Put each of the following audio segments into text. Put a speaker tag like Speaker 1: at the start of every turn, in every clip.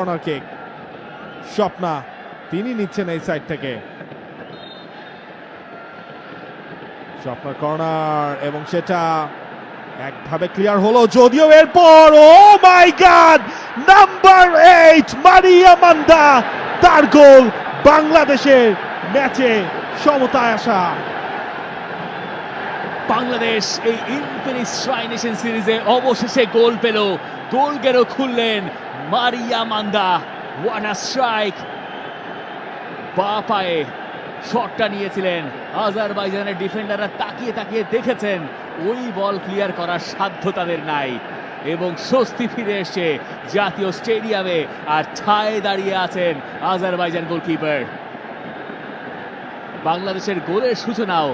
Speaker 1: Corner kick. Swapna তিনি নিচ্ছেন এই সাইড থেকে। স্বপ্নার কর্নার এবং সেটা একভাবে ক্লিয়ার হলো, যদিও এরপর ও মাই গড, নাম্বার 8 মারিয়া মান্দা, তার গোল বাংলাদেশের ম্যাচে সমতায় আসা।
Speaker 2: বাংলাদেশ এই ইনফিনিক্স ট্রাই নেশন সিরিজে অবশেষে গোল পেল। গোল গেরো খুললেন মারিয়া মান্দা। What a strike! বা পায়ে শটটা নিয়েছিলেন, আজারবাইজানের ডিফেন্ডাররা তাকিয়ে তাকিয়ে দেখেছেন, ওই বল ক্লিয়ার করার সাধ্য তাদের নাই এবং স্বস্তি ফিরে এসছে জাতীয় স্টেডিয়ামে। আর ঠায় দাঁড়িয়ে আছেন আজারবাইজান গোলকিপার। বাংলাদেশের গোলের সূচনাও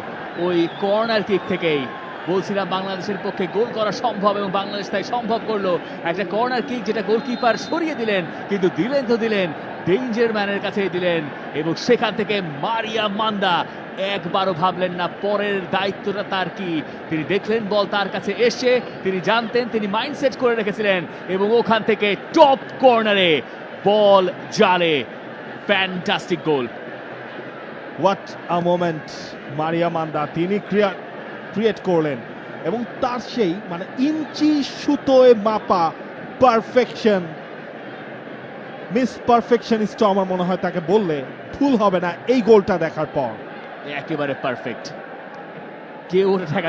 Speaker 2: ওই কর্নার কিক থেকেই। বলছিলাম বাংলাদেশের পক্ষে গোল করা সম্ভব এবং বাংলাদেশ তাই সম্ভব করলো। একটা কর্নার কিক যেটা গোলকিপার সরিয়ে দিলেন, কিন্তু দিলেন তো দিলেন, ডেঞ্জার ম্যানের কাছে দিলেন এবং সেখান থেকে মারিয়া মান্দা একবারও ভাবলেন না পরের দায়িত্বটা তার কি। তিনি দেখলেন বল তার কাছে এসে, তিনি জানতেন, তিনি মাইন্ডসেট করে রেখেছিলেন এবং ওখান থেকে টপ কর্নারে বল জালে। Fantastic goal.
Speaker 1: What a moment! মারিয়া মান্দা তিনি ক্রিয়েট করলেন এবং তার সেই মানে ইঞ্চি সুতোয় মাপা পারফেকশন, মিস পারফেকশনিস্ট আমার মনে হয় তাকে বললে ভুল হবে না এই গোলটা দেখার পর।
Speaker 2: একেবারে পারফেক্ট, কেউ ওটা ঠেকা